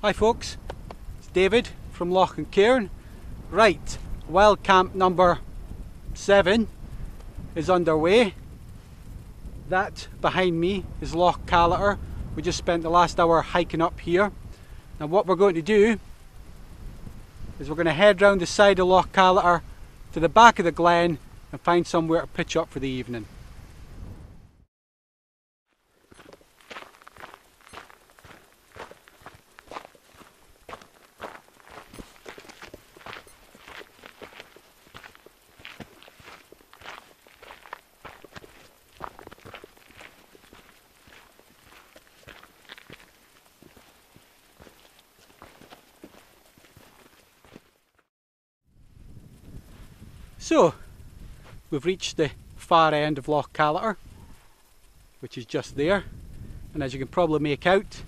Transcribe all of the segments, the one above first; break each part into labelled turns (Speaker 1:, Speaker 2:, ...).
Speaker 1: Hi folks, it's David from Loch Kander. Right, wild camp number 7 is underway. That behind me is Loch Kander. We just spent the last hour hiking up here. Now what we're going to do is we're going to head round the side of Loch Kander to the back of the glen and find somewhere to pitch up for the evening. So, we've reached the far end of Loch Kander, which is just there, and as you can probably make out,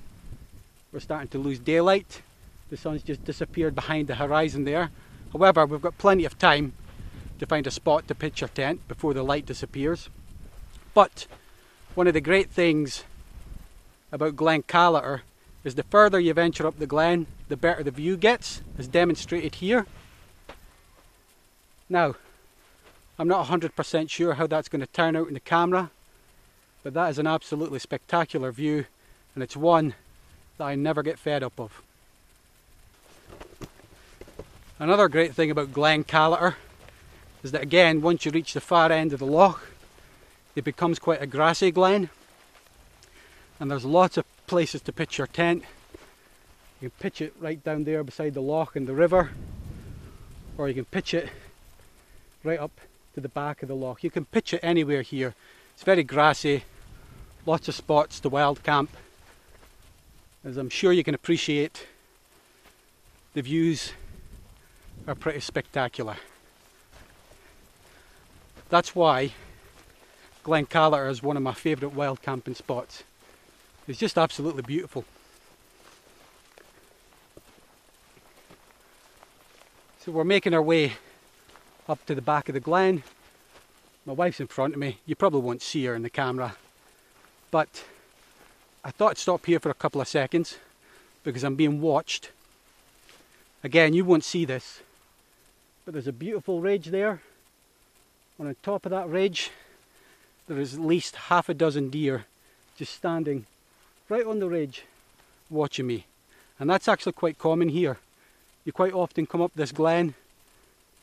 Speaker 1: we're starting to lose daylight. The sun's just disappeared behind the horizon there. However, we've got plenty of time to find a spot to pitch our tent before the light disappears. But one of the great things about Glen Callater is the further you venture up the glen, the better the view gets, as demonstrated here. Now, I'm not 100% sure how that's going to turn out in the camera, but that is an absolutely spectacular view, and it's one that I never get fed up of. Another great thing about Glen Callater is that, again, once you reach the far end of the loch, it becomes quite a grassy glen, and there's lots of places to pitch your tent. You can pitch it right down there beside the loch and the river, or you can pitch it right up to the back of the loch. You can pitch it anywhere here. It's very grassy, lots of spots to wild camp. As I'm sure you can appreciate, the views are pretty spectacular. That's why Glen Callater is one of my favourite wild camping spots. It's just absolutely beautiful. So we're making our way up to the back of the glen. My wife's in front of me. You probably won't see her in the camera, but I thought I'd stop here for a couple of seconds because I'm being watched. Again, you won't see this, but there's a beautiful ridge there. And on top of that ridge, there is at least half a dozen deer just standing right on the ridge watching me. And that's actually quite common here. You quite often come up this glen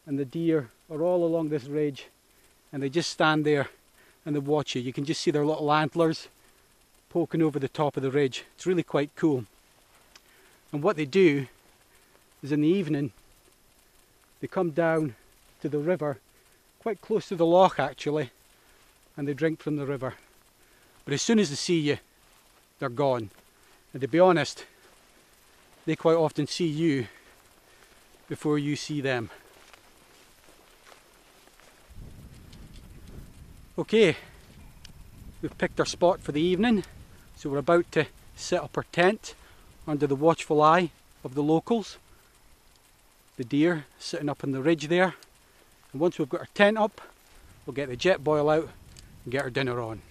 Speaker 1: and the deer are all along this ridge and they just stand there and they watch you. You can just see their little antlers poking over the top of the ridge. It's really quite cool. And what they do is in the evening they come down to the river, quite close to the loch actually, and they drink from the river. But as soon as they see you, they're gone. And to be honest, they quite often see you before you see them. Okay, we've picked our spot for the evening, so we're about to set up our tent under the watchful eye of the locals. The deer sitting up on the ridge there. And once we've got our tent up, we'll get the jet boil out and get our dinner on.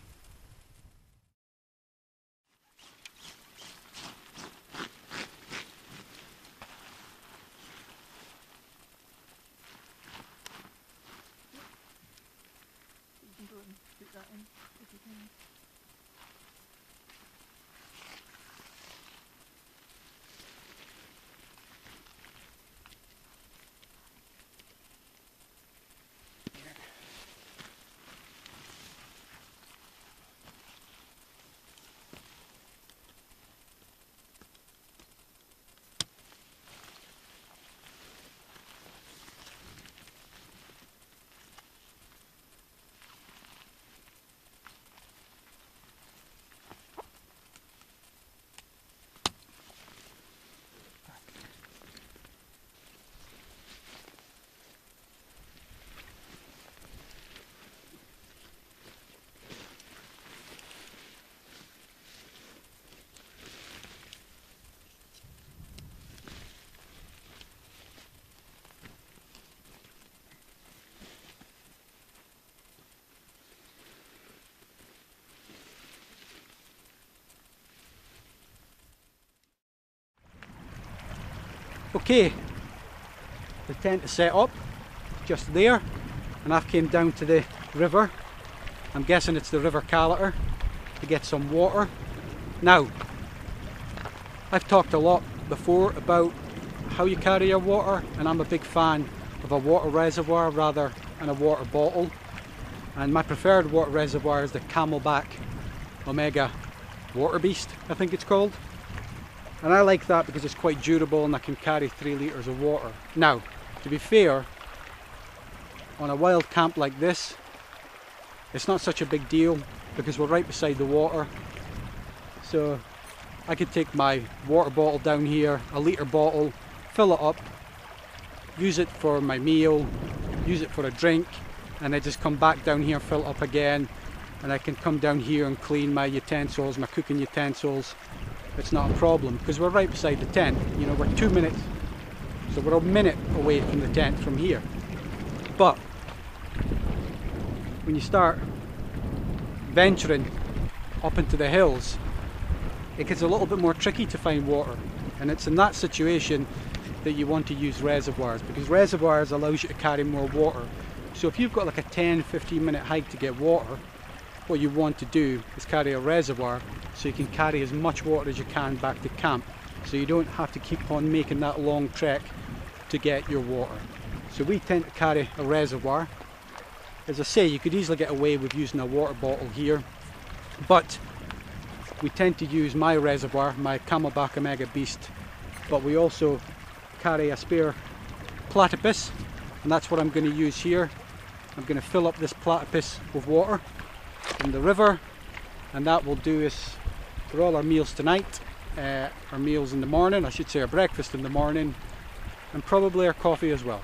Speaker 1: Okay, the tent is set up just there, and I've came down to the river. I'm guessing it's the River Callater to get some water. Now, I've talked a lot before about how you carry your water, and I'm a big fan of a water reservoir rather than a water bottle. And my preferred water reservoir is the Camelback Omega Water Beast, I think it's called. And I like that because it's quite durable and I can carry 3 litres of water. Now, to be fair, on a wild camp like this, it's not such a big deal because we're right beside the water. So I could take my water bottle down here, a litre bottle, fill it up, use it for my meal, use it for a drink, and I just come back down here, fill it up again, and I can come down here and clean my utensils, my cooking utensils. It's not a problem because we're right beside the tent. You know, we're 2 minutes, so we're a minute away from the tent from here. But when you start venturing up into the hills, it gets a little bit more tricky to find water, and it's in that situation that you want to use reservoirs, because reservoirs allows you to carry more water. So if you've got like a 10-15 minute hike to get water, what you want to do is carry a reservoir so you can carry as much water as you can back to camp, so you don't have to keep on making that long trek to get your water. So we tend to carry a reservoir. As I say, you could easily get away with using a water bottle here, but we tend to use my reservoir, my Camelback Omega Beast, but we also carry a spare platypus, and that's what I'm going to use here. I'm going to fill up this platypus with water from the river, and that will do us for all our meals tonight, our meals in the morning, I should say our breakfast in the morning, and probably our coffee as well.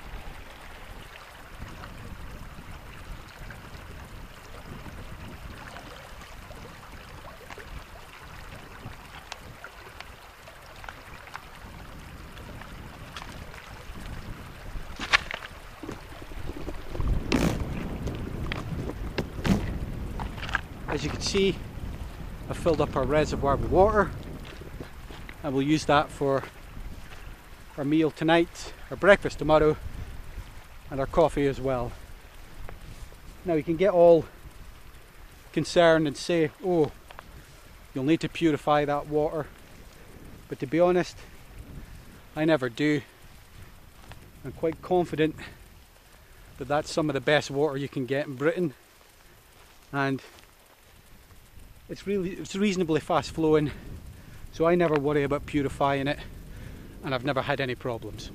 Speaker 1: As you can see, I've filled up our reservoir with water, and we'll use that for our meal tonight, our breakfast tomorrow, and our coffee as well. Now you can get all concerned and say, oh, you'll need to purify that water, but to be honest, I never do. I'm quite confident that that's some of the best water you can get in Britain, and it's reasonably fast flowing, so I never worry about purifying it, and I've never had any problems.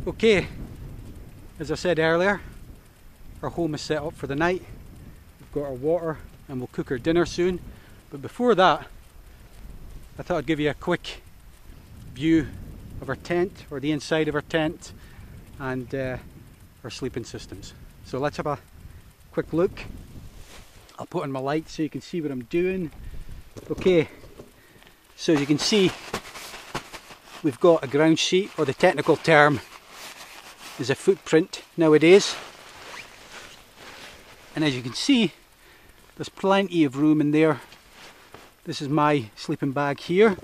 Speaker 1: Okay, as I said earlier, our home is set up for the night. We've got our water and we'll cook our dinner soon, but before that I thought I'd give you a quick view of our tent, or the inside of our tent, and our sleeping systems. So let's have a quick look. I'll put on my light so you can see what I'm doing. Okay, so as you can see, we've got a ground sheet, or the technical term is a footprint nowadays. And as you can see, there's plenty of room in there. This is my sleeping bag here.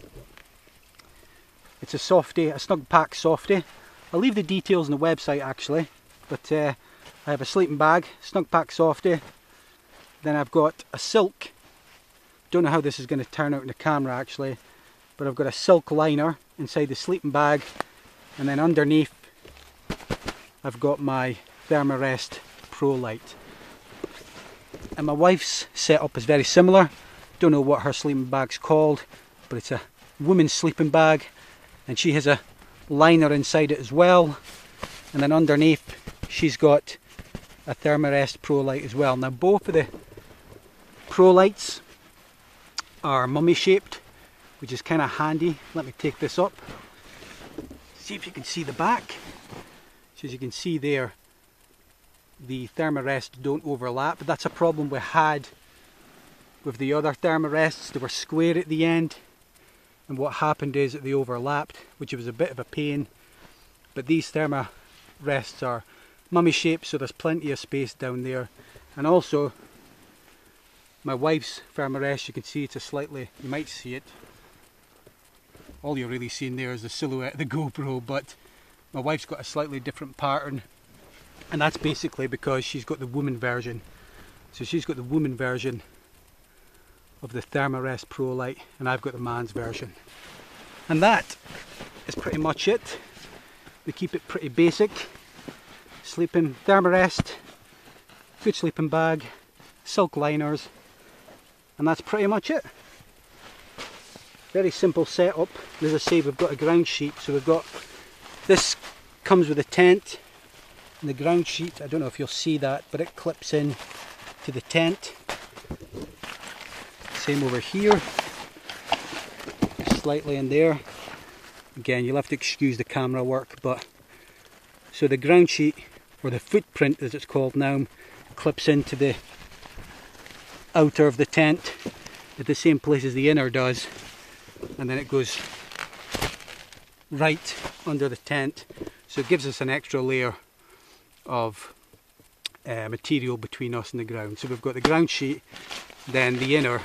Speaker 1: It's a softie, a snug pack softie. I'll leave the details on the website actually, but I have a sleeping bag, snug pack softie. Then I've got a silk, don't know how this is going to turn out in the camera actually, but I've got a silk liner inside the sleeping bag, and then underneath I've got my Thermarest Pro Light. And my wife's setup is very similar. Don't know what her sleeping bag's called, but it's a woman's sleeping bag, and she has a liner inside it as well, and then underneath she's got a Thermarest Pro Light as well. Now both of the Pro Lights are mummy shaped, which is kind of handy. Let me take this up, see if you can see the back. So as you can see there, the Thermarest don't overlap, but that's a problem we had with the other Thermarests. They were square at the end, and what happened is that they overlapped, which was a bit of a pain. But these Thermarests are mummy shaped, so there's plenty of space down there. And also my wife's Thermarest, you can see it's a slightly, you might see it, all you're really seeing there is the silhouette of the GoPro, but my wife's got a slightly different pattern, and that's basically because she's got the woman version. So she's got the woman version of the Thermarest Pro light, and I've got the man's version. And that is pretty much it. We keep it pretty basic. Sleeping Thermarest, good sleeping bag, silk liners, and that's pretty much it. Very simple setup. As I say, we've got a ground sheet, so we've got, this comes with a tent, and the ground sheet, I don't know if you'll see that, but it clips in to the tent. Same over here, slightly in there. Again, you'll have to excuse the camera work, but so the ground sheet, or the footprint as it's called now, clips into the outer of the tent at the same place as the inner does, and then it goes right under the tent, so it gives us an extra layer of material between us and the ground. So we've got the ground sheet, then the inner,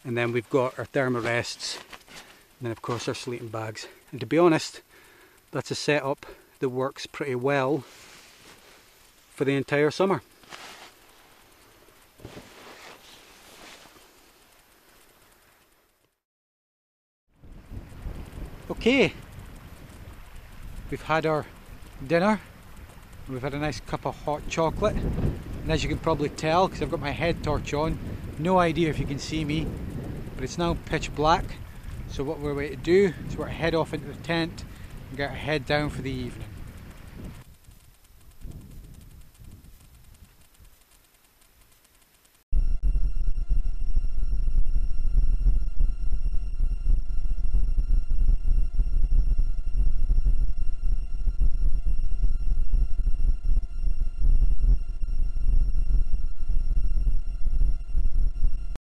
Speaker 1: and then we've got our Thermarests, and then of course our sleeping bags. And to be honest, that's a setup that works pretty well for the entire summer. Okay, we've had our dinner, we've had a nice cup of hot chocolate, and as you can probably tell, because I've got my head torch on, no idea if you can see me, but it's now pitch black. So what we're going to do is we're going to head off into the tent and get our head down for the evening.